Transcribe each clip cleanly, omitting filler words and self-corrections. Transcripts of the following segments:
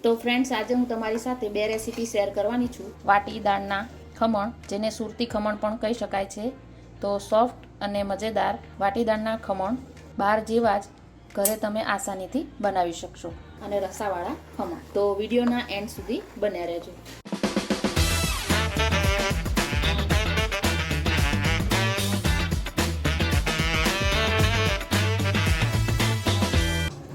તો ફ્રેન્ડ્સ, આજે હું તમારી સાથે બે રેસીપી શેર કરવાની છું. વાટી દાળના ખમણ, જેને સુરતી ખમણ પણ કહી શકાય છે. તો સોફ્ટ અને મજેદાર વાટી દાળના ખમણ બહાર જેવા જ ઘરે તમે આસાનીથી બનાવી શકશો. અને રસાવાળા ખમણ. તો વિડીયોના એન્ડ સુધી બન્યા રહેજો.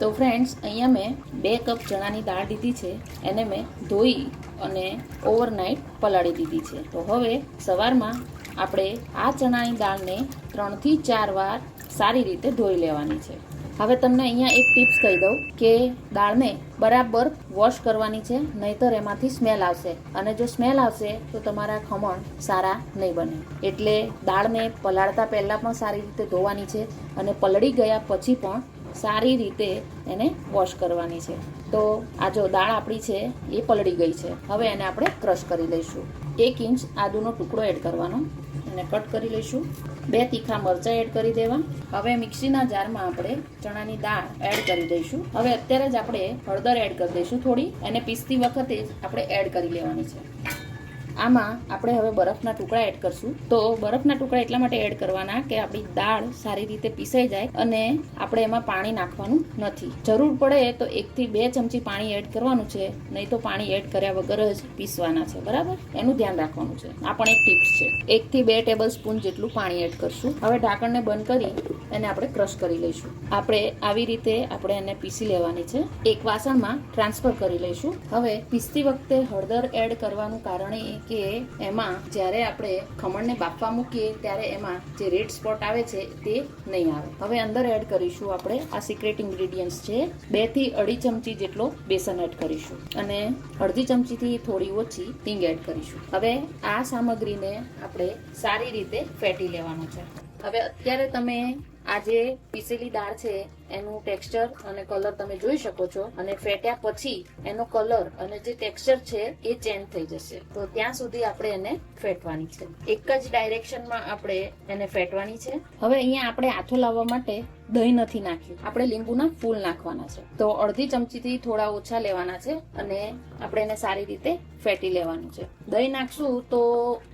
તો ફ્રેન્ડ્સ, અહીંયા મેં 2 કપ ચણાની દાળ લીધી છે. એને મેં ધોઈ અને ઓવરનાઇટ પલાળી દીધી છે. તો હવે સવારમાં આપણે આ ચણાની દાળને 3 થી 4 વાર સારી રીતે ધોઈ લેવાની છે. હવે તમને અહીંયા એક ટિપ્સ કહી દઉં કે દાળને બરાબર વોશ કરવાની છે, નહીંતર એમાંથી સ્મેલ આવશે. અને જો સ્મેલ આવશે તો તમારા ખમણ સારા નહીં બને. એટલે દાળને પલાળતા પહેલાં પણ સારી રીતે ધોવાની છે અને પલળી ગયા પછી પણ સારી રીતે એને વોશ કરવાની છે. તો આ જો દાળ આપણી છે એ પલળી ગઈ છે. હવે એને આપણે ક્રશ કરી લઈશું. 1 ઇંચ આદુનો ટુકડો એડ કરવાનો, એને કટ કરી લઈશું. 2 તીખા મરચાં એડ કરી દેવા. હવે મિક્સીના જારમાં આપણે ચણાની દાળ એડ કરી દઈશું. હવે અત્યારે જ આપણે હળદર એડ કરી દઈશું થોડી. એને પીસતી વખતે જ આપણે એડ કરી લેવાની છે. આમાં આપણે હવે બરફના ટુકડા એડ કરશું. તો બરફના ટુકડા એટલા માટે એડ કરવાના કે આપણી દાળ સારી રીતે પીસાઈ જાય અને આપણે એમાં પાણી નાખવાનું નથી. જરૂર પડે તો 1 થી 2 ચમચી પાણી એડ કરવાનું છે, નહીં તો પાણી એડ કર્યા વગર જ પીસવાના છે. બરાબર, એનું ધ્યાન રાખવાનું છે. આ પણ એક ટિપ્સ છે. 1 થી 2 ટેબલ સ્પૂન જેટલું પાણી એડ કરશું. હવે ઢાંકણને બંધ કરી એને આપણે ક્રશ કરી લઈશું. આપણે આવી રીતે આપણે એને પીસી લેવાની છે. એક વાસણમાં ટ્રાન્સફર કરી લઈશું. હવે પીસતી વખતે હળદર એડ કરવાનું કારણ એ કે એમાં જ્યારે આપણે ખમણને બાફવા મૂકીએ ત્યારે એમાં જે રેડ સ્પોટ આવે છે તે નહીં આવે. હવે અંદર એડ કરીશું આપણે આ સિક્રેટ ઇન્ગ્રેડિયન્ટ્સ છે. 2 થી 2.5 ચમચી જેટલો બેસન એડ કરીશું અને અડધી ચમચીથી થોડી ઓછી હિંગ એડ કરીશું. હવે આ સામગ્રીને આપણે સારી રીતે ફેટી લેવાનું છે. હવે અત્યારે તમે આ જે પીસેલી દાળ છે એનું ટેક્સચર અને કલર તમે જોઈ શકો છો. અને ફેટ્યા પછી એનો કલર અને જે ટેક્સચર છે એ ચેન્જ થઈ જશે. તો ત્યાં સુધી આપણે એને ફેટવાની છે. એક જ ડાયરેક્શનમાં આપણે એને ફેટવાની છે. હવે અહીંયા આપણે આથો લાવવા માટે દહીં નથી નાખ્યું, આપણે લીંબુના ફૂલ નાખવાના છે. તો અડધી ચમચીથી થોડા ઓછા લેવાના છે અને આપણે એને સારી રીતે ફેટી લેવાનું છે. દહીં નાખશું તો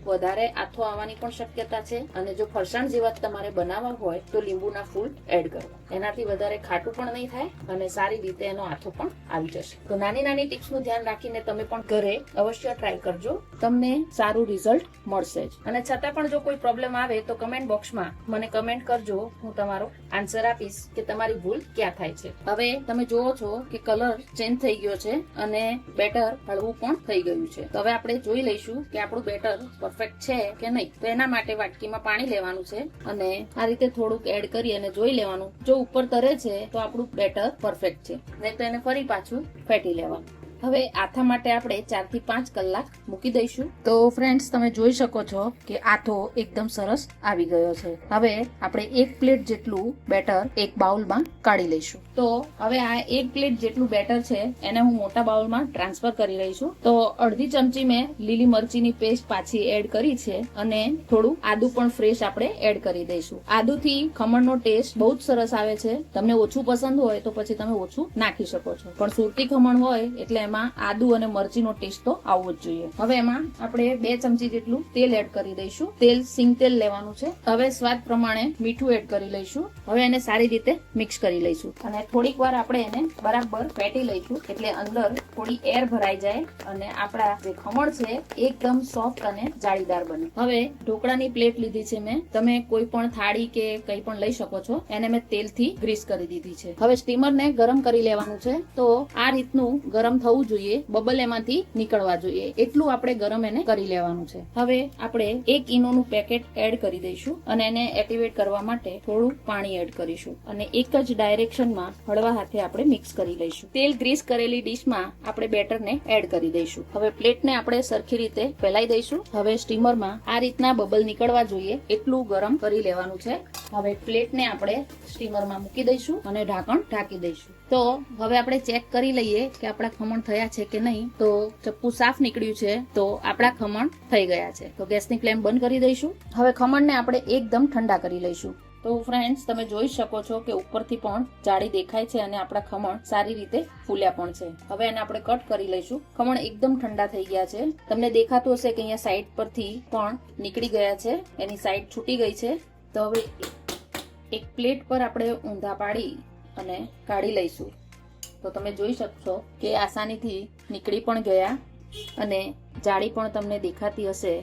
વધારે આથો આવવાની પણ શક્યતા છે. અને જો ફરસાણ જેવા તમારે બનાવવા હોય તો લીંબુના ફૂલ એડ કરવા. એનાથી વધારે ખાટું પણ નહીં થાય અને સારી રીતે એનો આથો પણ આવી જશે. તો નાની નાની ટિપ્સનું ધ્યાન રાખીને તમે પણ ઘરે અવશ્ય ટ્રાય કરજો. તમને સારું રિઝલ્ટ મળશે જ. અને છતાં પણ જો કોઈ પ્રોબ્લેમ આવે તો કમેન્ટ બોક્સમાં મને કમેન્ટ કરજો. હું તમારો આન્સર આપીશ કે તમારી ભૂલ ક્યાં થાય છે. હવે તમે જુઓ છો કે કલર ચેન્જ થઈ ગયો છે અને બેટર હળવું પણ થઈ ગયું છે. તો હવે આપણે જોઈ લઈશું કે આપણું બેટર પરફેક્ટ છે કે નહીં. તો એના માટે વાટકીમાં પાણી લેવાનું છે અને આ રીતે થોડુંક એડ કરી અને જોઈ લેવાનું. જો ઉપર તરે છે તો આપણું બેટર પરફેક્ટ છે, નહીં તો એને ફરી પાછું ફેટી લેવાનું. હવે આથા માટે આપણે 4 થી 5 કલાક મૂકી દઈશું. તો ફ્રેન્ડ્સ, તમે જોઈ શકો છો કે આથો એકદમ સરસ આવી ગયો છે. હવે આપણે 1 પ્લેટ જેટલું બેટર એક બાઉલમાં કાઢી લઈશું. તો હવે આ 1 પ્લેટ જેટલું બેટર છે એને હું મોટા બાઉલમાં ટ્રાન્સફર કરી રહી છું. તો અડધી ચમચી મેં લીલી મરચીની પેસ્ટ પાછી એડ કરી છે અને થોડું આદુ પણ ફ્રેશ આપણે એડ કરી દઈશું. આદુથી ખમણનો ટેસ્ટ બહુ જ સરસ આવે છે. તમને ઓછું પસંદ હોય તો પછી તમે ઓછું નાખી શકો છો, પણ સુરતી ખમણ હોય એટલે એમાં આદુ અને મરચીનો ટેસ્ટ તો આવવો જ જોઈએ. હવે એમાં આપણે 2 ચમચી જેટલું તેલ એડ કરી દઈશું. તેલ સિંગ તેલ લેવાનું છે. હવે સ્વાદ પ્રમાણે મીઠું એડ કરી લઈશું. હવે એને સારી રીતે મિક્સ કરી લઈશું અને થોડીક વાર આપણે એને બરાબર ફેટી લઈશું, એટલે અંદર થોડી એર ભરાઈ જાય અને આપણા જે ખમણ છે એકદમ સોફ્ટ અને જાળીદાર બને. હવે ઢોકળાની પ્લેટ લીધી છે મેં. તમે કોઈ પણ થાળી કે કંઈ પણ લઈ શકો છો. એને મેં તેલથી ગ્રીસ કરી દીધી છે. હવે સ્ટીમરને ગરમ કરી લેવાનું છે. તો આ રીતનું ગરમ થવું જોઈએ, બબલ એમાંથી નીકળવા જોઈએ એટલું આપણે ગરમ એને કરી લેવાનું છે. હવે આપણે 1 ઈનોનું પેકેટ એડ કરી દઈશું અને એને એક્ટિવેટ કરવા માટે થોડું પાણી એડ કરીશું અને એક જ ડાયરેક્શનમાં હળવા હાથે આપણે મિક્સ કરી લઈશું. તેલ ગ્રીસ કરેલી ડીશમાં આપણે બેટરને એડ કરી દઈશું. હવે પ્લેટને આપણે સરખી રીતે ફેલાઈ દઈશું. હવે સ્ટીમરમાં આ રીતના બબલ નીકળવા જોઈએ એટલું ગરમ કરી લેવાનું છે. હવે પ્લેટને આપણે સ્ટીમરમાં મૂકી દઈશું અને ઢાંકણ ઢાંકી દઈશું. તો હવે આપણે ચેક કરી લઈએ કે આપણા ખમણ થયા છે કે નહીં. તો ચપ્પુ સાફ નીકળ્યું છે તો આપણા ખમણ થઈ ગયા છે. તો ગેસની ફ્લેમ બંધ કરી દઈશું. હવે ખમણને આપણે એકદમ ઠંડા કરી લઈશું. તો ફ્રેન્ડ્સ તમે જોઈ શકો છો કે ઉપરથી પણ જાળી દેખાય છે અને આપણા ખમણ સારી રીતે ફૂલ્યા પણ છે. હવે એને આપણે કટ કરી લઈશું. ખમણ એકદમ ઠંડા થઈ ગયા છે. તમને દેખાતું હશે કે અહીંયા સાઈડ પરથી પણ નીકળી ગયા છે, એની સાઈડ છૂટી ગઈ છે. તો હવે એક પ્લેટ પર આપણે ઊંધા પાડી અને કાઢી લઈશું. તો તમે જોઈ શકશો કે આસાનીથી નીકળી પણ ગયા અને જાળી પણ તમને દેખાતી હશે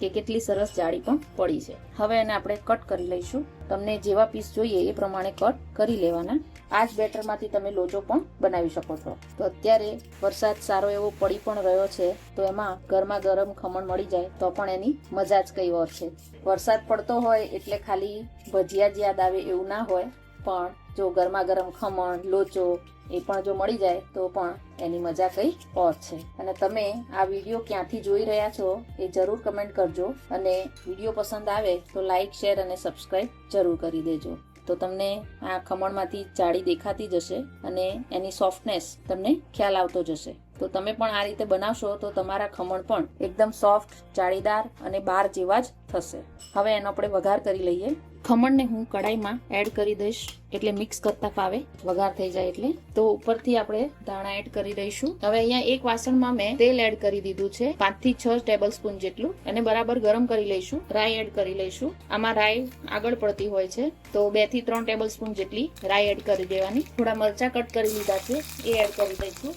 કે કેટલી સરસ જાળી પણ પડી છે. હવે એને આપણે કટ કરી લઈશું. તમને જેવા પીસ જોઈએ એ પ્રમાણે કટ કરી લેવાના. આ જ બેટરમાંથી તમે લોચો પણ બનાવી શકો છો. તો અત્યારે વરસાદ સારો એવો પડી પણ રહ્યો છે, તો એમાં ગરમા ગરમ ખમણ મળી જાય તો પણ એની મજા જ કઈ ઓર છે. વરસાદ પડતો હોય એટલે ખાલી ભજીયા જ યાદ આવે એવું ના હોય, પણ જો ગરમા ગરમ ખમણ, લોચો એ પણ જો મળી જાય તો પણ એની મજા કઈ ઓર છે. અને તમે આ વિડીયો ક્યાંથી જોઈ રહ્યા છો એ જરૂર કમેન્ટ કરજો અને વિડીયો પસંદ આવે તો લાઈક, શેર અને સબસ્ક્રાઇબ જરૂર કરી દેજો. તો તમને આ ખમણમાંથી જાળી દેખાતી જશે અને એની સોફ્ટનેસ તમને ખ્યાલ આવતો જશે. તો તમે પણ આ રીતે બનાવશો તો તમારા ખમણ પણ એકદમ સોફ્ટ, જાળીદાર અને બાર જેવા જ થશે. હવે એનો આપણે વઘાર કરી લઈએ. ખમણને હું કડાઈમાં એડ કરી દઈશ એટલે મિક્સ કરતા ફાવે, વઘાર થઈ જાય એટલે. તો ઉપરથી આપણે ધાણા એડ કરી દઈશું. હવે અહીંયા એક વાસણમાં મેં તેલ એડ કરી દીધું છે, 5 થી 6 ટેબલ સ્પૂન જેટલું. એને બરાબર ગરમ કરી લઈશું. રાઈ એડ કરી લઈશું. આમાં રાઈ આગળ પડતી હોય છે, તો 2 થી 3 ટેબલ સ્પૂન જેટલી રાઈ એડ કરી દેવાની. થોડા મરચા કટ કરી લીધા છે એ એડ કરી દઈશું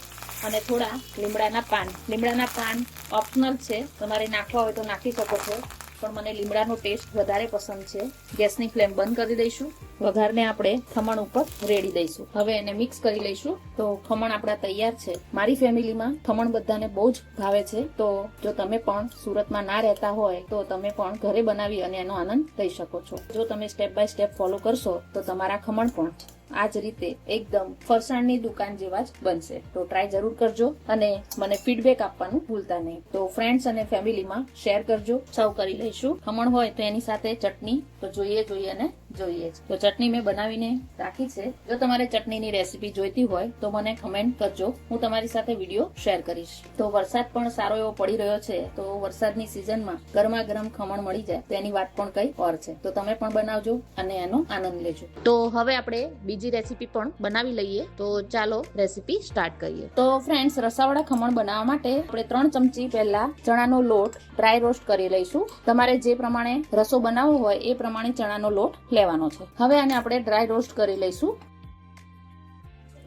અને થોડા લીમડાના પાન. લીમડાના પાન ઓપ્શનલ છે, તમારે નાખવા હોય તો નાખી શકો છો, પણ મને લીમડાનો ટેસ્ટ વધારે પસંદ છે. ગેસની ફ્લેમ બંધ કરી દઈશું. વઘારને આપણે ખમણ ઉપર રેડી દઈશું. હવે એને મિક્સ કરી લઈશું. તો ખમણ આપણા તૈયાર છે. મારી ફેમિલીમાં ખમણ બધાને બહુ જ ભાવે છે. તો જો તમે પણ સુરતમાં ના રહેતા હોય તો તમે પણ ઘરે બનાવી અને એનો આનંદ લઈ શકો છો. જો તમે સ્ટેપ બાય સ્ટેપ ફોલો કરશો તો તમારા ખમણ પણ આ જ રીતે એકદમ ફરસાણની દુકાન જેવા જ બનશે. તો ટ્રાય જરૂર કરજો અને મને ફીડબેક આપવાનું ભૂલતા નહીં. તો ફ્રેન્ડ્સ અને ફેમિલીમાં શેર કરજો. સર્વ કરી લઈશું. ખમણ હોય તો એની સાથે ચટણી તો જોઈએ અને જોઈએ જ. તો ચટણી મેં બનાવીને રાખી છે. જો તમારે ચટણીની રેસીપી જોઈતી હોય તો મને કમેન્ટ કરજો, હું તમારી સાથે વિડીયો શેર કરીશ. તો વરસાદ પણ સારો એવો પડી રહ્યો છે, તો વરસાદની સિઝનમાં ગરમા ગરમ ખમણ મળી જાય તો એની વાત પણ કઈ ઓર છે. તો તમે પણ બનાવજો અને એનો આનંદ લેજો. તો હવે આપણે બીજી રેસીપી પણ બનાવી લઈએ. તો ચાલો રેસીપી સ્ટાર્ટ કરીએ. તો ફ્રેન્ડ્સ, રસાવાળા ખમણ બનાવવા માટે આપણે 3 ચમચી પહેલા ચણાનો લોટ ડ્રાય રોસ્ટ કરી લઈશું. તમારે જે પ્રમાણે રસો બનાવવો હોય એ પ્રમાણે ચણાનો લોટ લેવાનો છે. હવે આને આપણે ડ્રાય રોસ્ટ કરી લઈશું.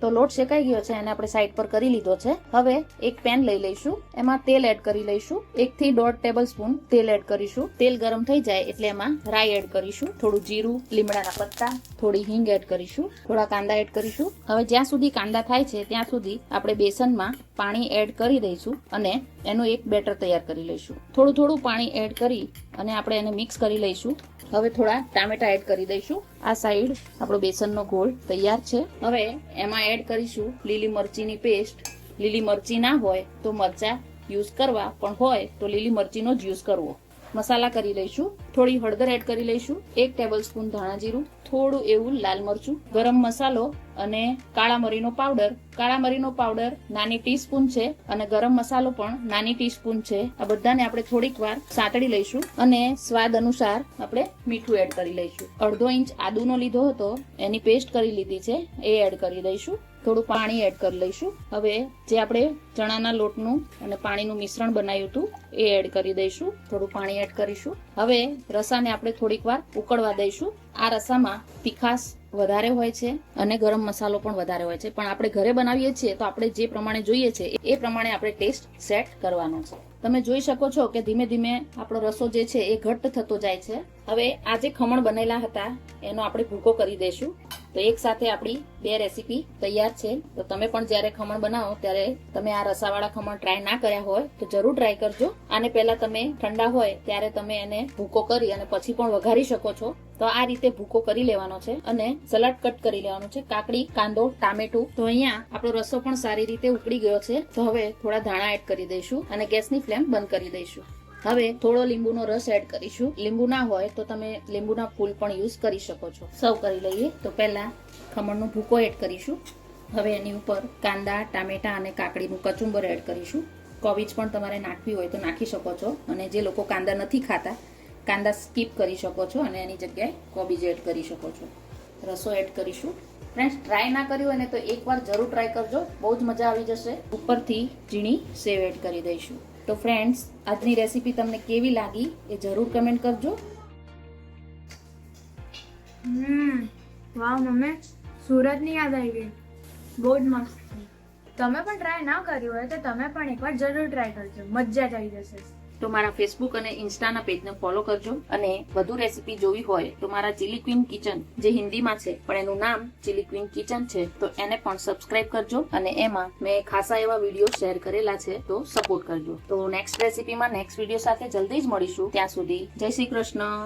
તો લોટ શેકાઈ ગયો છે, એને આપણે સાઈડ પર કરી લીધો છે. હવે એક પેન લઈ લઈશું. એમાં તેલ એડ કરી લઈશું. 1 થી 1.5 ટેબલ સ્પૂન તેલ એડ કરીશું. તેલ ગરમ થઈ જાય એટલે એમાં રાઈ એડ કરીશું, થોડું જીરું, લીમડાના પત્તા, થોડી હિંગ એડ કરીશું, થોડા કાંદા એડ કરીશું. હવે જ્યાં સુધી કાંદા થાય છે ત્યાં સુધી આપણે બેસનમાં પાણી એડ કરી દઈશું અને એનું એક બેટર તૈયાર કરી લઈશું. થોડું પાણી એડ કરી અને આપણે એને મિક્સ કરી લઈશું. હવે થોડા ટામેટા એડ કરી દઈશું. આ સાઈડ આપણો બેસનનો ગોળ તૈયાર છે. હવે એમાં એડ કરીશું લીલી મરચીની પેસ્ટ. લીલી મરચી ના હોય તો મરચા યુઝ કરવા, પણ હોય તો લીલી મરચીનો જ યુઝ કરવો. મસાલા કરી લઈશું. થોડી હળદર એડ કરી લઈશું. 1 ટેબલ સ્પૂન ધાણા જીરું, થોડું એવું લાલ મરચું, ગરમ મસાલો અને કાળા મરીનો પાવડર. કાળા મરીનો પાવડર નાની ટીસ્પૂન છે અને ગરમ મસાલો પણ નાની ટીસ્પૂન છે. આ બધાને આપણે થોડીક વાર સાંતળી લઈશું અને સ્વાદ અનુસાર આપણે મીઠું એડ કરી લઈશું. 1/2 ઇંચ આદુનો લીધો હતો, એની પેસ્ટ કરી લીધી છે, એ એડ કરી દઈશું. થોડું પાણી એડ કરી લઈશું. હવે જે આપણે ચણાના લોટનું અને પાણીનું મિશ્રણ બનાવ્યું હતું એ એડ કરી દઈશું. થોડું પાણી એડ કરીશું. હવે રસાને આપણે થોડીક વાર ઉકળવા દઈશું. આ રસામાં તીખાશ વધારે હોય છે અને ગરમ મસાલો પણ વધારે હોય છે, પણ આપણે ઘરે બનાવીએ છીએ તો આપણે જે પ્રમાણે જોઈએ છે એ પ્રમાણે આપણે ટેસ્ટ સેટ કરવાનો છે. તમે જોઈ શકો છો કે ધીમે ધીમે આપણો રસો જે છે એ ઘટ્ટ થતો જાય છે. હવે આ જે ખમણ બનેલા હતા એનો આપણે ભૂકો કરી દઈશું. તો એક સાથે આપણી 2 રેસીપી તૈયાર છે. તો તમે પણ જ્યારે ખમણ બનાવો ત્યારે તમે આ રસાવાળા ખમણ ટ્રાય ના કર્યા હોય તો જરૂર ટ્રાય કરજો. આને પહેલા તમે ઠંડા હોય ત્યારે તમે એને ભૂકો કરી અને પછી પણ વઘારી શકો છો. તો આ રીતે ભૂકો કરી લેવાનો છે અને સલાડ કટ કરી લેવાનું છે. કાકડી, કાંદો, ટામેટું. તો અહીંયા આપણો રસો પણ સારી રીતે ઉકળી ગયો છે. તો હવે થોડા ધાણા એડ કરી દઈશું અને ગેસની ફ્લેમ બંધ કરી દઈશું. હવે થોડો લીંબુનો રસ એડ કરીશું. લીંબુ ના હોય તો તમે લીંબુના ફૂલ પણ યુઝ કરી શકો છો. સર્વ કરી લઈએ. તો પહેલા ખમણનો ભૂકો એડ કરીશું. હવે એની ઉપર કાંદા, ટામેટા અને કાકડીનું કચુંબર એડ કરીશું. કોબીજ પણ તમારે નાખવી હોય તો નાખી શકો છો. અને જે લોકો કાંદા નથી ખાતા કાંદા સ્કીપ કરી શકો છો અને એની જગ્યાએ કોબીજ એડ કરી શકો છો. રસો એડ કરીશું. ફ્રેન્ડ્સ, ટ્રાય ના કર્યું હોય ને તો એકવાર જરૂર ટ્રાય કરજો, બહુ જ મજા આવી જશે. ઉપરથી ઝીણી સેવ એડ કરી દઈશું. તો ફ્રેન્ડ્સ, આજની રેસીપી તમને કેવી લાગી એ જરૂર કમેન્ટ કરજો. વાહ મમ્મી, સુરતની યાદ આવી ગઈ. બહુ જ મસ્ત. તમે પણ ટ્રાય ના કર્યું હોય તો તમે પણ એકવાર જરૂર ટ્રાય કરજો, મજા જ આવી જશે. તો મારા ફેસબુક અને ઇન્સ્ટાના પેજને ફોલો કરજો અને વધુ રેસીપી જોવી હોય તો મારા ચીલી ક્વીન કિચન, જે હિન્દીમાં છે પણ એનું નામ ચીલી ક્વીન કિચન છે, તો એને પણ સબસ્ક્રાઇબ કરજો અને એમાં મેં ખાસા એવા વિડીયો શેર કરેલા છે, તો સપોર્ટ કરજો. તો નેક્સ્ટ રેસીપીમાં નેક્સ્ટ વિડીયો સાથે જલ્દી જ મળીશું. ત્યાં સુધી જય શ્રી કૃષ્ણ.